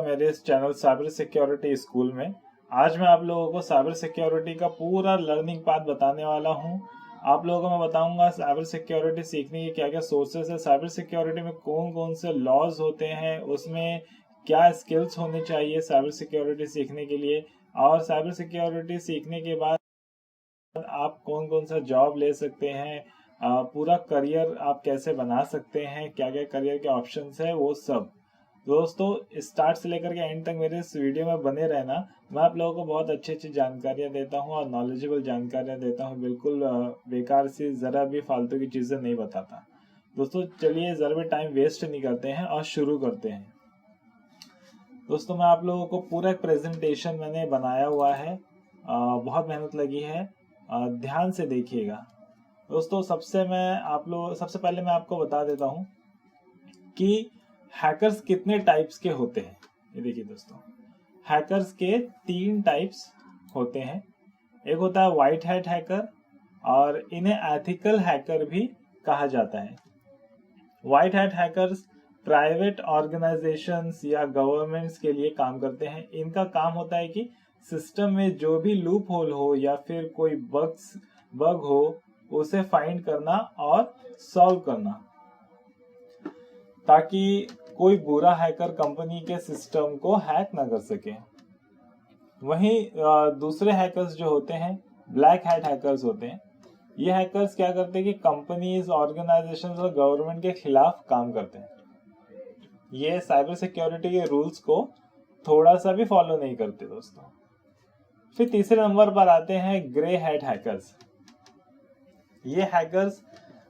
मेरे इस channel cyber security school में आज मैं आप लोगों को साइबर सिक्योरिटी का पूरा लर्निंग पाथ बताने वाला हूं। आप लोगों को मैं बताऊंगा साइबर सिक्योरिटी सीखने के क्या क्या सोर्सेस है, साइबर सिक्योरिटी में कौन कौन से लॉज होते हैं, उसमें क्या स्किल्स होने चाहिए साइबर सिक्योरिटी सीखने के लिए, और साइबर सिक्योरिटी सीखने के बाद आप कौन कौन सा जॉब ले सकते हैं, पूरा करियर आप कैसे बना सकते हैं, क्या क्या करियर के ऑप्शंस है, वो सब। दोस्तों स्टार्ट से लेकर के एंड तक मेरे इस वीडियो में बने रहना। मैं आप लोगों को बहुत अच्छी अच्छी जानकारियां देता हूं और नॉलेजेबल जानकारियां देता हूं, बिल्कुल बेकार सी जरा भी फालतू की चीजें नहीं बताता। दोस्तों चलिए जरा भी टाइम वेस्ट नहीं करते हैं और शुरू करते हैं। दोस्तों मैं आप लोगों को पूरा एक प्रेजेंटेशन मैंने बनाया हुआ है, बहुत मेहनत लगी है, ध्यान से देखिएगा। दोस्तों सबसे पहले मैं आपको बता देता हूं कि हैकर्स कितने टाइप्स के होते हैं। ये देखिए दोस्तों, हैकर्स के 3 टाइप्स होते हैं। एक होता है व्हाइट हैट हैकर और इन्हें एथिकल हैकर भी कहा जाता है। White hat hackers private organisations या गवर्नमेंट्स के लिए काम करते हैं। इनका काम होता है कि सिस्टम में जो भी लूप होल हो या फिर कोई बग हो उसे फाइंड करना और सॉल्व करना, ताकि कोई बुरा हैकर कंपनी के सिस्टम को हैक ना कर सके। वहीं दूसरे हैकर्स जो होते हैं ब्लैक हैट हैकर्स होते हैं। ये हैकर्स क्या करते हैं कि कंपनीज, ऑर्गेनाइजेशंस और गवर्नमेंट के खिलाफ काम करते हैं। ये साइबर सिक्योरिटी के रूल्स को थोड़ा सा भी फॉलो नहीं करते दोस्तों। फिर तीसरे नंबर पर आते हैं ग्रे हैट हैकर्स। ये हैकर्स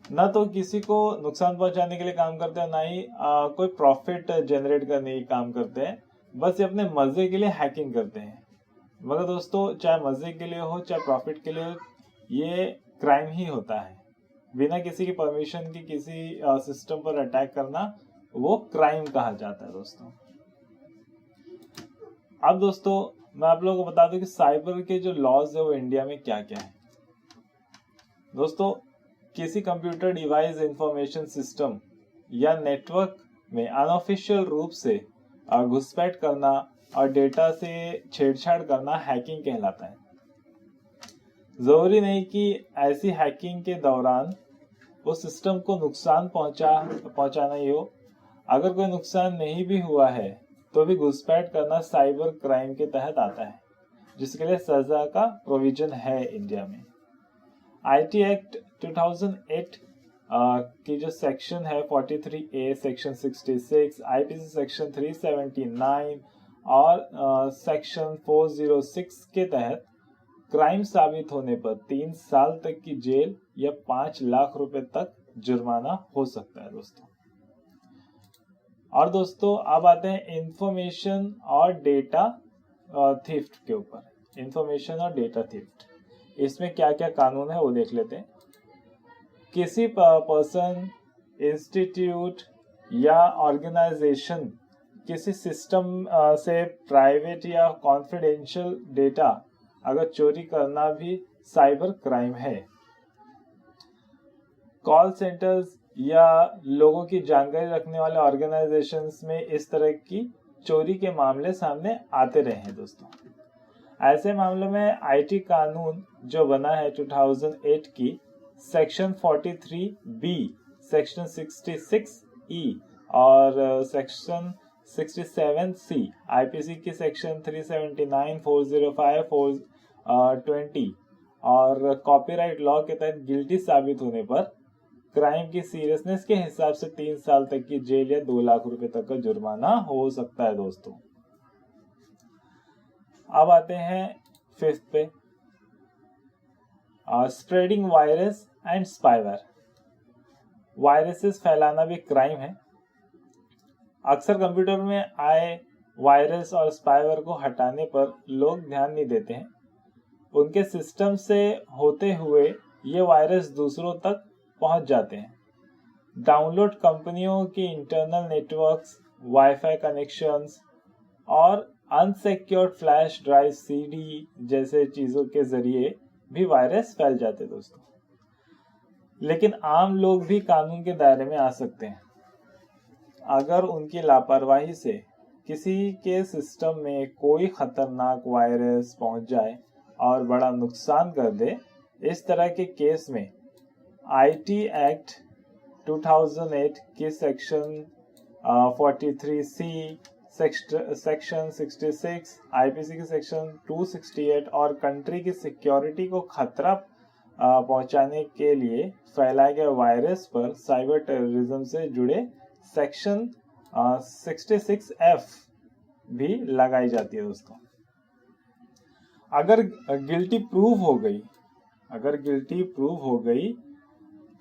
ना तो किसी को नुकसान पहुंचाने के लिए काम करते हैं, ना ही कोई प्रॉफिट जनरेट करने के काम करते हैं। बस ये अपने मजे के लिए हैकिंग करते हैं। मगर दोस्तों चाहे मजे के लिए हो चाहे प्रॉफिट के लिए हो, ये क्राइम ही होता है। बिना किसी की परमिशन की किसी सिस्टम पर अटैक करना वो क्राइम कहा जाता है दोस्तों। अब दोस्तों मैं आप लोगों को बता दूं कि साइबर के जो लॉज है वो इंडिया में क्या क्या है। दोस्तों किसी कंप्यूटर डिवाइस, इंफॉर्मेशन सिस्टम या नेटवर्क में अनऑफिशियल रूप से घुसपैठ करना और डेटा से छेड़छाड़ करना हैकिंग कहलाता है। जरूरी नहीं कि ऐसी हैकिंग के दौरान उस सिस्टम को नुकसान पहुंचाना ही हो। अगर कोई नुकसान नहीं भी हुआ है तो भी घुसपैठ करना साइबर क्राइम के तहत आता है, जिसके लिए सजा का प्रोविजन है इंडिया में। आईटी एक्ट 2008 की जो सेक्शन है 43A, सेक्शन 66, आईपीसी सेक्शन 379 और सेक्शन 406 के तहत क्राइम साबित होने पर 3 साल तक की जेल या 5 लाख रुपए तक जुर्माना हो सकता है दोस्तों। और दोस्तों अब आते हैं इंफॉर्मेशन और डेटा थीफ्ट के ऊपर। इंफॉर्मेशन और डेटा थीफ्ट, इसमें क्या क्या कानून है वो देख लेते हैं। किसी पर्सन, इंस्टीट्यूट या ऑर्गेनाइजेशन किसी सिस्टम से प्राइवेट या कॉन्फिडेंशियल डेटा अगर चोरी करना भी साइबर क्राइम है। कॉल सेंटर्स या लोगों की जानकारी रखने वाले ऑर्गेनाइजेशंस में इस तरह की चोरी के मामले सामने आते रहे हैं दोस्तों। ऐसे मामलों में आईटी कानून जो बना है 2008 की सेक्शन 43B, सेक्शन 66E और सेक्शन 67C, आईपीसी की सेक्शन 379, 405, 420 और कॉपीराइट लॉ के तहत गिल्टी साबित होने पर क्राइम की सीरियसनेस के हिसाब से 3 साल तक की जेल या 2 लाख रुपए तक का जुर्माना हो सकता है दोस्तों। अब आते हैं 5th पे, spreading virus and spyware. Viruses फैलाना भी क्राइम है। अक्सर कंप्यूटर में आए वायरस और स्पाईवेयर को हटाने पर लोग ध्यान नहीं देते हैं। उनके सिस्टम से होते हुए ये वायरस दूसरों तक पहुंच जाते हैं। डाउनलोड कंपनियों की इंटरनल नेटवर्क्स, वाईफाई कनेक्शंस और अनसिक्योर्ड फ्लैश ड्राइव, सीडी जैसे चीजों के जरिए भी वायरस फैल जाते दोस्तों। लेकिन आम लोग भी कानून के दायरे में आ सकते हैं अगर उनकी लापरवाही से किसी के सिस्टम में कोई खतरनाक वायरस पहुंच जाए और बड़ा नुकसान कर दे, इस तरह के केस में आईटी एक्ट 2008 के सेक्शन 43C, सेक्शन 66, आईपीसी के सेक्शन 268 और कंट्री की सिक्योरिटी को खतरा पहुंचाने के लिए फैलाए गए वायरस पर साइबर टेररिज्म से जुड़े सेक्शन 66F भी लगाई जाती है दोस्तों। अगर गिल्टी प्रूव हो गई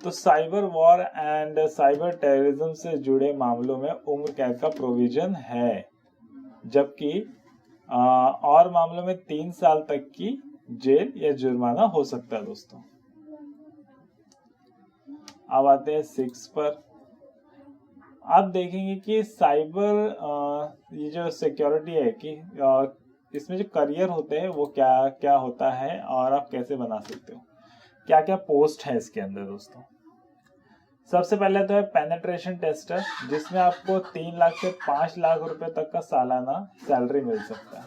तो cyber war and cyber terrorism से जुड़े मामलों में उम्र कैद का प्रोविजन है, जबकि और मामलों में 3 साल तक की जेल या जुर्माना हो सकता है दोस्तों। अब आते हैं 6 पर। आप देखेंगे कि साइबर ये जो सिक्योरिटी है कि इसमें जो करियर होते हैं वो क्या क्या होता है और आप कैसे बना सकते हो, क्या क्या पोस्ट है इसके अंदर दोस्तों। सबसे पहले तो है पेनिट्रेशन टेस्टर, जिसमें आपको 3 लाख से 5 लाख रुपए तक का सालाना सैलरी मिल सकता है।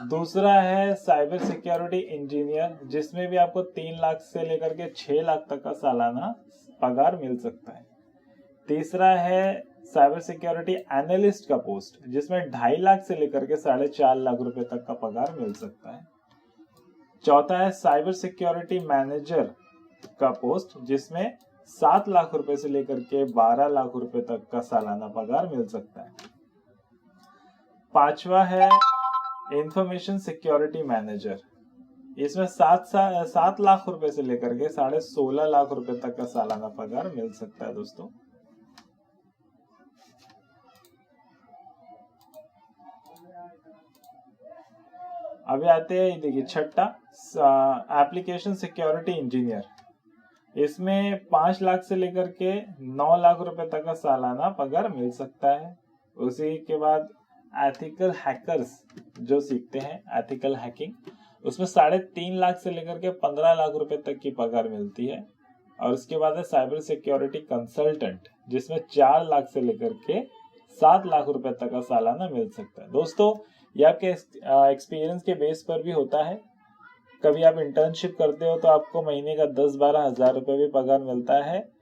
दूसरा है साइबर सिक्योरिटी इंजीनियर, जिसमें भी आपको 3 लाख से लेकर के 6 लाख तक का सालाना पगार मिल सकता है। तीसरा है साइबर सिक्योरिटी एनालिस्ट का पोस्ट, जिसमें 2.5 लाख से लेकर के 4.5 लाख रुपए तक का पगार मिल सकता है। चौथा है साइबर सिक्योरिटी मैनेजर का पोस्ट, जिसमें 7 लाख रुपए से लेकर के 12 लाख रुपए तक का सालाना पगार मिल सकता है। पांचवा है इंफॉर्मेशन सिक्योरिटी मैनेजर, इसमें 7 लाख रुपए से लेकर के 16.5 लाख रुपए तक का सालाना पगार मिल सकता है दोस्तों। अभी आते हैं, देखिए छठा एप्लीकेशन सिक्योरिटी इंजीनियर, इसमें 5 लाख से लेकर के 9 लाख रुपए तक का सालाना पगार मिल सकता है। उसी के बाद एथिकल हैकर्स जो सीखते हैं एथिकल हैकिंग, उसमें 3.5 लाख से लेकर के 15 लाख रुपए तक की पगार मिलती है। और उसके बाद है साइबर सिक्योरिटी कंसल्टेंट, जिसमें 4 लाख से लेकर के 7 लाख रुपए तक का सालाना मिल सकता है। दोस्तों ये आपके एक्सपीरियंस के बेस पर भी होता है। कभी आप इंटर्नशिप करते हो तो आपको महीने का 10-12 हजार रुपए भी पगार मिलता है।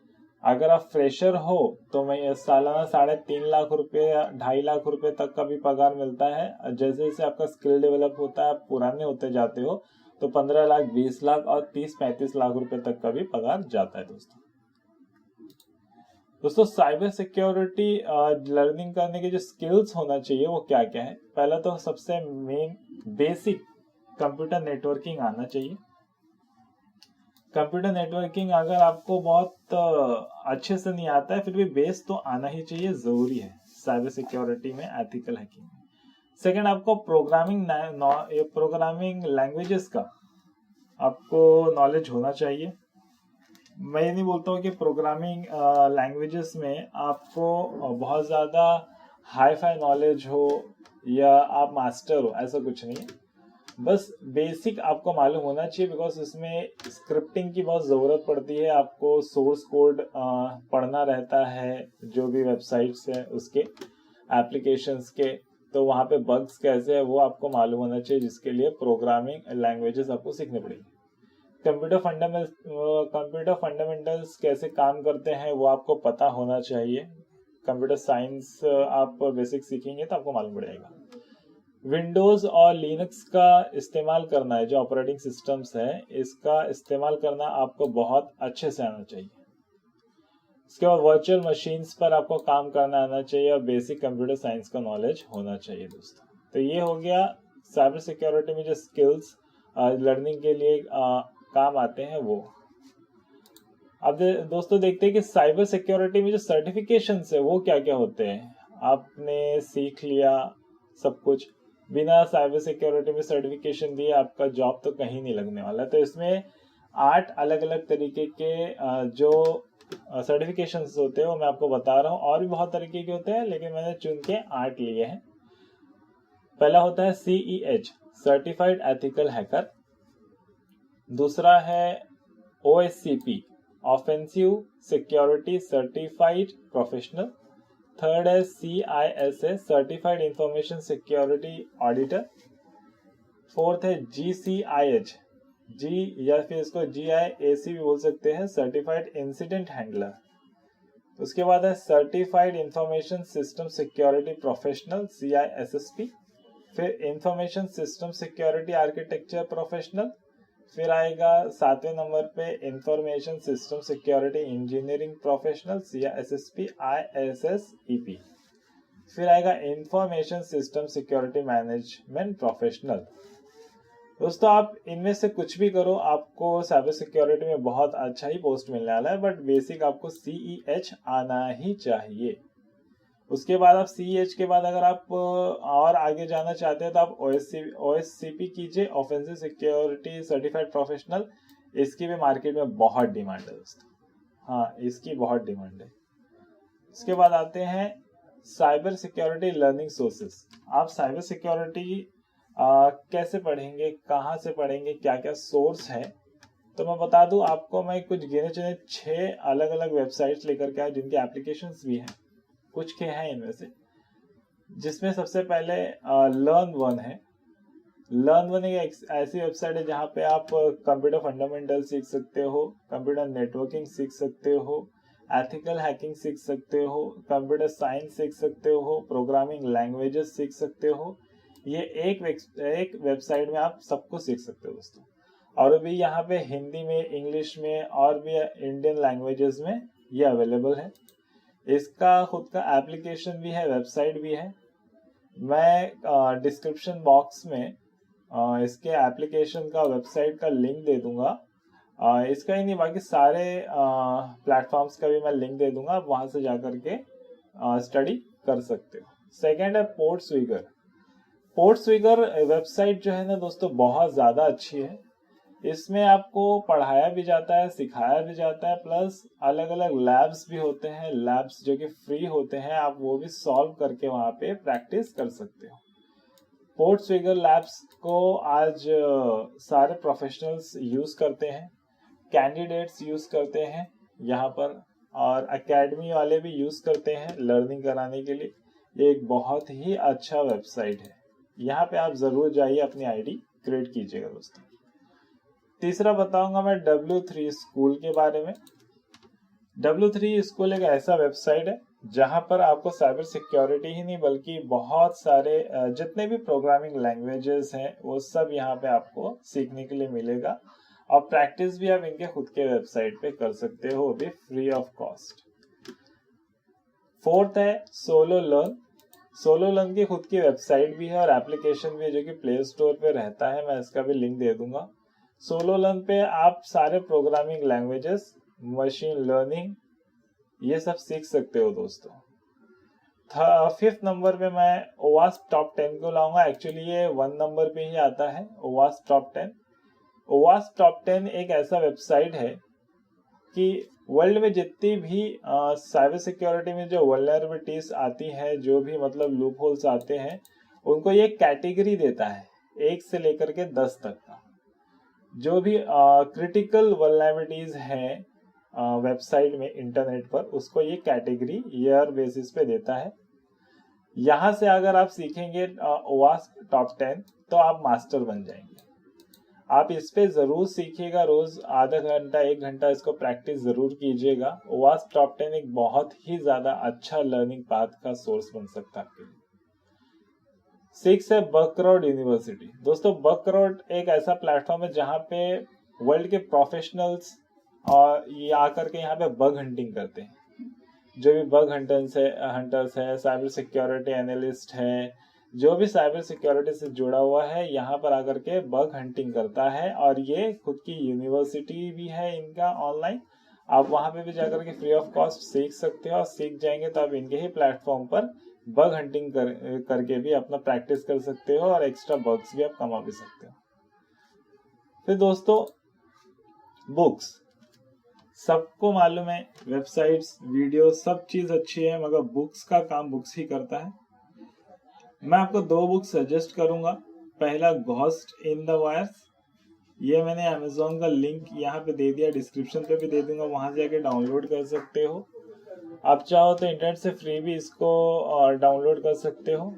अगर आप फ्रेशर हो तो सालाना 3.5 लाख रुपए या 2.5 लाख रुपए तक का भी पगार मिलता है। जैसे जैसे आपका स्किल डेवलप होता है, आप पुराने होते जाते हो, तो 15 लाख, 20 लाख और 30-35 लाख रुपए तक का भी पगार जाता है दोस्तों। साइबर सिक्योरिटी लर्निंग करने के जो स्किल्स होना चाहिए वो क्या क्या है। पहला तो सबसे मेन बेसिक कंप्यूटर नेटवर्किंग आना चाहिए। कंप्यूटर नेटवर्किंग अगर आपको बहुत अच्छे से नहीं आता है, फिर भी बेस तो आना ही चाहिए, जरूरी है साइबर सिक्योरिटी में, एथिकल हैकिंग में। सेकंड, आपको प्रोग्रामिंग लैंग्वेजेस का आपको नॉलेज होना चाहिए। मैं ये नहीं बोलता हूँ कि प्रोग्रामिंग लैंग्वेजेस में आपको बहुत ज़्यादा हाई फाई नॉलेज हो या आप मास्टर हो, ऐसा कुछ नहीं है। बस बेसिक आपको मालूम होना चाहिए, बिकॉज इसमें स्क्रिप्टिंग की बहुत ज़रूरत पड़ती है। आपको सोर्स कोड पढ़ना रहता है, जो भी वेबसाइट्स है उसके, एप्लीकेशंस के, तो वहाँ पे बग्स कैसे है वो आपको मालूम होना चाहिए, जिसके लिए प्रोग्रामिंग लैंग्वेजेस आपको सीखने पड़ेंगे। कंप्यूटर फंडामेंटल्स कैसे काम करते हैं वो आपको पता होना चाहिए। कंप्यूटर साइंस आप बेसिक सीखेंगे तो आपको मालूम पड़ेगा। विंडोज और लिनक्स का इस्तेमाल करना है, जो ऑपरेटिंग सिस्टम्स है, इसका इस्तेमाल करना आपको बहुत अच्छे से आना चाहिए। इसके बाद वर्चुअल मशीन्स पर आपको काम करना आना चाहिए और बेसिक कंप्यूटर साइंस का नॉलेज होना चाहिए दोस्तों। तो ये हो गया साइबर सिक्योरिटी में जो स्किल्स लर्निंग के लिए काम आते हैं वो। अब दोस्तों देखते हैं कि साइबर सिक्योरिटी में जो सर्टिफिकेशंस है वो क्या क्या होते हैं। आपने सीख लिया सब कुछ, बिना साइबर सिक्योरिटी में सर्टिफिकेशन दिए आपका जॉब तो कहीं नहीं लगने वाला। तो इसमें 8 अलग अलग तरीके के जो सर्टिफिकेशंस होते हैं वो मैं आपको बता रहा हूँ। और भी बहुत तरीके के होते हैं, लेकिन मैंने चुन के 8 लिए हैं। पहला होता है CEH, सर्टिफाइड एथिकल हैकर। दूसरा है OSCP, offensive security certified professional. Third है CISA certified information security auditor. Fourth है GCIH, जी या फिर इसको GIAC भी बोल सकते हैं, सर्टिफाइड इंसिडेंट हैंडलर। उसके बाद है certified information system security professional CISSP। फिर information system security architecture professional. फिर आएगा 7वें नंबर पे information system security engineering professional CISSP ISSEP। फिर आएगा information system security management professional. दोस्तों आप इनमें से कुछ भी करो, आपको साइबर सिक्योरिटी में बहुत अच्छा ही पोस्ट मिलने वाला है, बट बेसिक आपको CEH आना ही चाहिए। उसके बाद आप CEH के बाद अगर आप और आगे जाना चाहते हैं तो आप OSCP कीजिए, ऑफेंसिव सिक्योरिटी सर्टिफाइड प्रोफेशनल। इसकी भी मार्केट में बहुत डिमांड है दोस्तों, हाँ इसकी बहुत डिमांड है। उसके बाद आते हैं साइबर सिक्योरिटी लर्निंग सोर्सेस। आप साइबर सिक्योरिटी कैसे पढ़ेंगे, कहाँ से पढ़ेंगे, क्या क्या सोर्स है, तो मैं बता दूं आपको। मैं कुछ गिने चुने 6 अलग अलग वेबसाइट्स लेकर के आया जिनके एप्लीकेशंस भी हैं, कुछ के हैं इनमें से, जिसमें सबसे पहले लर्न वन है। लर्न वन एक ऐसी वेबसाइट है जहाँ पे आप कंप्यूटर फंडामेंटल सीख सकते हो, कंप्यूटर नेटवर्किंग सीख सकते हो, एथिकल हैकिंग सीख सकते हो, कंप्यूटर साइंस सीख सकते हो, प्रोग्रामिंग लैंग्वेजेस सीख सकते हो। ये एक वेबसाइट में आप सब कुछ सीख सकते हो दोस्तों। और भी यहाँ पे हिंदी में, इंग्लिश में और भी इंडियन लैंग्वेजेस में ये अवेलेबल है। इसका खुद का एप्लीकेशन भी है, वेबसाइट भी है। मैं डिस्क्रिप्शन बॉक्स में इसके एप्लीकेशन का, वेबसाइट का लिंक दे दूंगा। इसका ही नहीं, बाकी सारे प्लेटफॉर्म्स का भी मैं लिंक दे दूंगा, आप वहां से जाकर के स्टडी कर सकते हो। सेकेंड है पोर्टस्विगर। पोर्टस्विगर वेबसाइट जो है ना दोस्तों बहुत ज़्यादा अच्छी है। इसमें आपको पढ़ाया भी जाता है, सिखाया भी जाता है, प्लस अलग अलग लैब्स भी होते हैं, लैब्स जो कि फ्री होते हैं, आप वो भी सॉल्व करके वहाँ पे प्रैक्टिस कर सकते हो। पोर्टस्विगर लैब्स को आज सारे प्रोफेशनल्स यूज़ करते हैं, कैंडिडेट्स यूज़ करते हैं यहाँ पर, और एकेडमी वाले भी यूज़ करते हैं लर्निंग कराने के लिए। ये एक बहुत ही अच्छा वेबसाइट है, यहाँ पे आप जरूर जाइए, अपनी आईडी क्रिएट कीजिएगा दोस्तों। तीसरा बताऊंगा मैं W3 स्कूल के बारे में। W3 स्कूल एक ऐसा वेबसाइट है जहां पर आपको साइबर सिक्योरिटी ही नहीं बल्कि बहुत सारे जितने भी प्रोग्रामिंग लैंग्वेजेस हैं वो सब यहाँ पे आपको सीखने के लिए मिलेगा, और प्रैक्टिस भी आप इनके खुद के वेबसाइट पे कर सकते हो, वो भी फ्री ऑफ कॉस्ट। फोर्थ है सोलो लर्न। सोलो लर्न की खुद की वेबसाइट भी है और एप्लीकेशन भी है जो कि प्ले स्टोर पे रहता है, मैं इसका भी लिंक दे दूंगा। सोलो लर्न पे आप सारे प्रोग्रामिंग लैंग्वेजेस, मशीन लर्निंग, ये सब सीख सकते हो दोस्तों। फिफ्थ नंबर पे मैं OWASP टॉप 10 को लाऊंगा। एक्चुअली ये 1 नंबर पे ही आता है, OWASP टॉप 10। OWASP टॉप 10 एक ऐसा वेबसाइट है कि वर्ल्ड में जितनी भी साइबर सिक्योरिटी में जो वल्नरेबिलिटीज आती हैं, जो भी मतलब लूप होल्स आते हैं, उनको ये कैटेगरी देता है 1 से लेकर के 10 तक का। जो भी क्रिटिकल वल्नरेबिलिटीज हैं वेबसाइट में, इंटरनेट पर, उसको ये कैटेगरी ईयर बेसिस पे देता है। यहाँ से अगर आप सीखेंगे OWASP टॉप 10 तो आप मास्टर बन जाएंगे। आप इस पे जरूर सीखिएगा, रोज आधा घंटा 1 घंटा इसको प्रैक्टिस जरूर कीजिएगा। OWASP टॉप 10 एक बहुत ही ज्यादा अच्छा लर्निंग पाथ का सोर्स बन सकता है आपके लिए। 6 है बकरॉड यूनिवर्सिटी। दोस्तों बकरॉड एक ऐसा प्लेटफॉर्म है जहाँ पे वर्ल्ड के प्रोफेशनल्स और ये आकर के यहाँ पे बग हंटिंग करते हैं। जो भी बग हंटर्स है, साइबर सिक्योरिटी एनालिस्ट है, जो भी साइबर सिक्योरिटी से जुड़ा हुआ है, यहाँ पर आकर के बग हंटिंग करता है। और ये खुद की यूनिवर्सिटी भी है इनका ऑनलाइन, आप वहाँ पे भी जाकर के फ्री ऑफ कॉस्ट सीख सकते हो। और सीख जाएंगे तो आप इनके ही प्लेटफॉर्म पर बग हंटिंग करके भी अपना प्रैक्टिस कर सकते हो और एक्स्ट्रा बग्स भी आप कमा भी सकते हो। फिर दोस्तों बुक्स, सबको मालूम है वेबसाइट्स, वीडियो, सब चीज अच्छी है, मगर बुक्स का काम बुक्स ही करता है। मैं आपको 2 बुक सजेस्ट करूंगा। पहला घोस्ट इन द वायर्स, ये मैंने अमेजोन का लिंक यहाँ पे दे दिया, डिस्क्रिप्शन पे भी दे दूंगा, वहां जाके डाउनलोड कर सकते हो। आप चाहो तो इंटरनेट से फ्री भी इसको डाउनलोड कर सकते हो।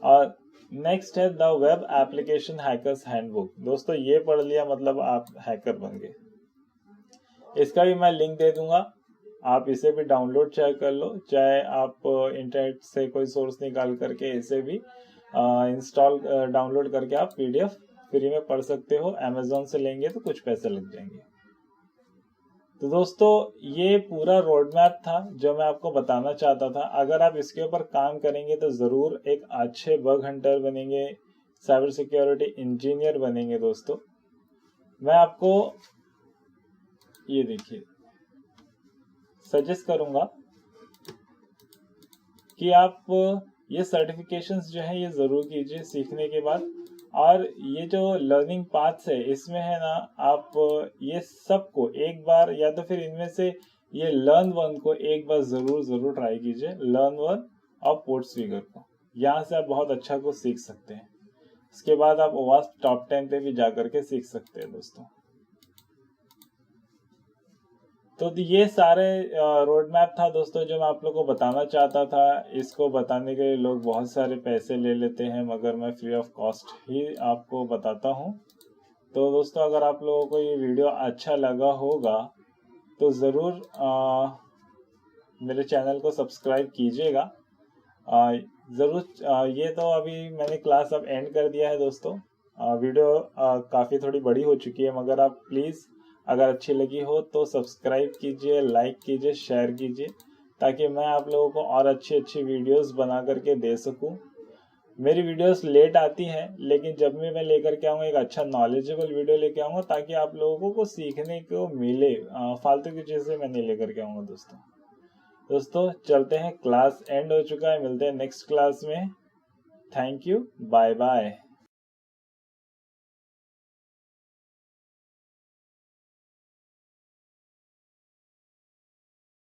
और नेक्स्ट है the web application hackers handbook. दोस्तों ये पढ़ लिया मतलब आप हैकर बन गए। इसका भी मैं लिंक दे दूंगा, आप इसे भी डाउनलोड चाहे कर लो, चाहे आप इंटरनेट से कोई सोर्स निकाल करके इसे भी इंस्टॉल डाउनलोड करके आप पीडीएफ फ्री में पढ़ सकते हो। अमेजोन से लेंगे तो कुछ पैसे लग जाएंगे। तो दोस्तों ये पूरा रोड मैप था जो मैं आपको बताना चाहता था। अगर आप इसके ऊपर काम करेंगे तो ज़रूर एक अच्छे बग हंटर बनेंगे, साइबर सिक्योरिटी इंजीनियर बनेंगे। दोस्तों मैं आपको ये देखिए सजेस्ट करूंगा कि आप ये सर्टिफिकेशंस जो है ये ज़रूर कीजिए सीखने के बाद। और ये जो लर्निंग पाथ्स है इसमें है ना, आप ये सबको एक बार या तो फिर इनमें से ये लर्न वन को एक बार ज़रूर ट्राई कीजिए। लर्न वन और पोर्टस्फिगर को, यहाँ से आप बहुत अच्छा कुछ सीख सकते हैं। इसके बाद आप ओवास्प टॉप 10 पे भी जा करके सीख सकते हैं दोस्तों। तो ये सारे रोड मैप था दोस्तों जो मैं आप लोगों को बताना चाहता था। इसको बताने के लिए लोग बहुत सारे पैसे ले लेते हैं, मगर मैं फ्री ऑफ कॉस्ट ही आपको बताता हूँ। तो दोस्तों अगर आप लोगों को ये वीडियो अच्छा लगा होगा तो ज़रूर मेरे चैनल को सब्सक्राइब कीजिएगा। ज़रूर ये तो अभी मैंने क्लास अब एंड कर दिया है दोस्तों। वीडियो काफ़ी थोड़ी बड़ी हो चुकी है, मगर आप प्लीज़ अगर अच्छी लगी हो तो सब्सक्राइब कीजिए, लाइक कीजिए, शेयर कीजिए, ताकि मैं आप लोगों को और अच्छी वीडियोस बना करके दे सकूं। मेरी वीडियोस लेट आती हैं, लेकिन जब भी मैं लेकर के आऊँगा एक अच्छा नॉलेजेबल वीडियो लेके आऊँगा ताकि आप लोगों को सीखने को मिले। फालतू की चीज़ें मैं नहीं लेकर के आऊँगा दोस्तों चलते हैं, क्लास एंड हो चुका है, मिलते हैं नेक्स्ट क्लास में। Thank you, bye bye.